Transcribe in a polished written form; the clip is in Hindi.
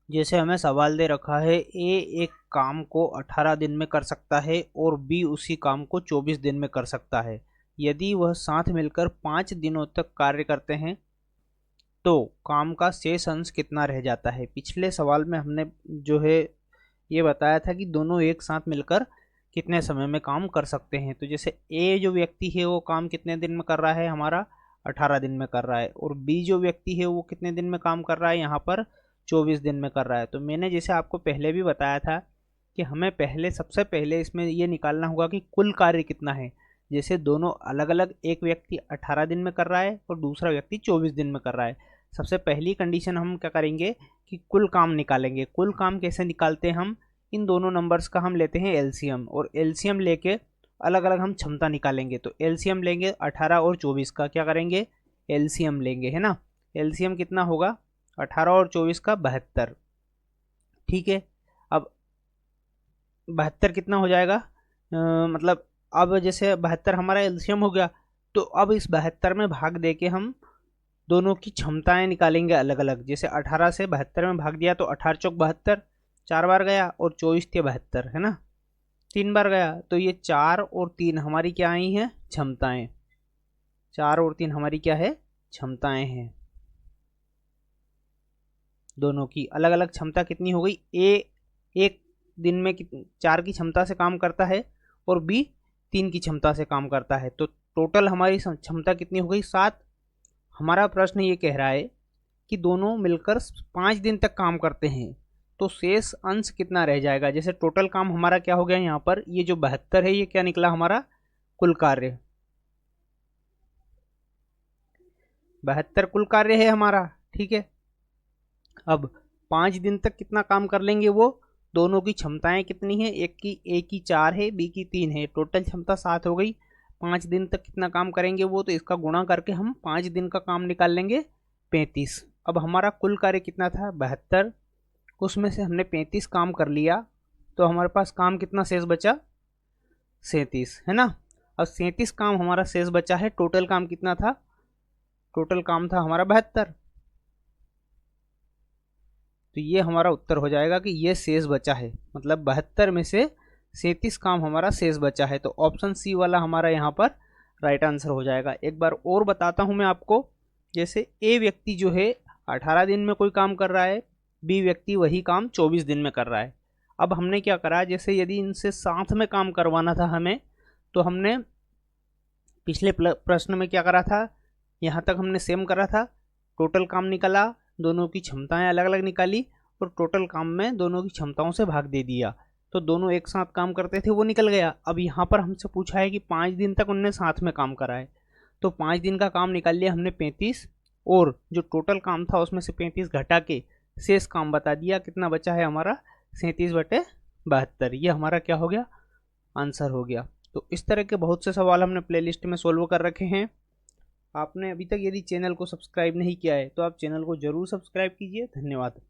जैसे हमें सवाल दे रखा है ए एक काम को 18 दिन में कर सकता है और बी उसी काम को 24 दिन में कर सकता है। यदि वह साथ मिलकर 5 दिनों तक कार्य करते हैं तो काम का शेष अंश कितना रह जाता है। पिछले सवाल में हमने जो है ये बताया था कि दोनों एक साथ मिलकर कितने समय में काम कर सकते हैं। तो जैसे ए जो व्यक्ति है वो काम कितने दिन में कर रहा है, हमारा 18 दिन में कर रहा है, और बी जो व्यक्ति है वो कितने दिन में काम कर रहा है, यहाँ पर 24 दिन में कर रहा है। तो मैंने जैसे आपको पहले भी बताया था कि हमें सबसे पहले इसमें ये निकालना होगा कि कुल कार्य कितना है। जैसे दोनों अलग अलग, एक व्यक्ति 18 दिन में कर रहा है और दूसरा व्यक्ति 24 दिन में कर रहा है। सबसे पहली कंडीशन हम क्या करेंगे कि कुल काम निकालेंगे। कुल काम कैसे निकालते हैं हम, इन दोनों नंबर्स का हम लेते हैं एलसीएम, और एलसीएम लेके अलग अलग हम क्षमता निकालेंगे। तो एलसीएम लेंगे 18 और 24 का, क्या करेंगे एलसीएम लेंगे, है ना। एलसीएम कितना होगा 18 और 24 का 72। ठीक है, अब 72 कितना हो जाएगा, मतलब अब जैसे 72 हमारा एलसीएम हो गया, तो अब इस 72 में भाग दे के हम दोनों की क्षमताएं निकालेंगे अलग अलग। जैसे 18 से 72 में भाग दिया तो 18 चौक 72, 4 बार गया, और 24 थे 72, है ना, 3 बार गया। तो ये 4 और 3 हमारी क्या आई हैं, क्षमताएं। 4 और 3 हमारी क्या है, क्षमताएं हैं। दोनों की अलग अलग क्षमता कितनी हो गई, ए एक दिन में 4 की क्षमता से काम करता है और बी 3 की क्षमता से काम करता है। तो टोटल हमारी क्षमता कितनी हो गई, 7। हमारा प्रश्न ये कह रहा है कि दोनों मिलकर 5 दिन तक काम करते हैं तो शेष अंश कितना रह जाएगा। जैसे टोटल काम हमारा क्या हो गया, यहाँ पर ये जो 72 है ये क्या निकला हमारा कुल कार्य, 72 कुल कार्य है हमारा। ठीक है, अब 5 दिन तक कितना काम कर लेंगे वो, दोनों की क्षमताएं कितनी है, ए की 4 है, बी की 3 है, टोटल क्षमता 7 हो गई। 5 दिन तक कितना काम करेंगे वो, तो इसका गुणा करके हम 5 दिन का काम निकाल लेंगे 35। अब हमारा कुल कार्य कितना था 72, उसमें से हमने 35 काम कर लिया, तो हमारे पास काम कितना शेष बचा, 37, है ना। अब 37 काम हमारा शेष बचा है, टोटल काम कितना था, टोटल काम था हमारा 72। तो ये हमारा उत्तर हो जाएगा कि ये शेष बचा है, मतलब 72 में से 37 काम हमारा शेष बचा है। तो ऑप्शन सी वाला हमारा यहाँ पर राइट आंसर हो जाएगा। एक बार और बताता हूँ मैं आपको। जैसे ए व्यक्ति जो है 18 दिन में कोई काम कर रहा है, बी व्यक्ति वही काम 24 दिन में कर रहा है। अब हमने क्या करा, जैसे यदि इनसे साथ में काम करवाना था हमें, तो हमने पिछले प्रश्न में क्या करा था, यहाँ तक हमने सेम करा था, टोटल काम निकला, दोनों की क्षमताएं अलग अलग निकाली और टोटल काम में दोनों की क्षमताओं से भाग दे दिया, तो दोनों एक साथ काम करते थे वो निकल गया। अब यहाँ पर हमसे पूछा है कि 5 दिन तक उनने साथ में काम करा है, तो 5 दिन का काम निकाल लिया हमने 35, और जो टोटल काम था उसमें से 35 घटा के शेष काम बता दिया, कितना बचा है हमारा 37/72। ये हमारा क्या हो गया, आंसर हो गया। तो इस तरह के बहुत से सवाल हमने प्लेलिस्ट में सोल्व कर रखे हैं। आपने अभी तक यदि चैनल को सब्सक्राइब नहीं किया है तो आप चैनल को जरूर सब्सक्राइब कीजिए। धन्यवाद।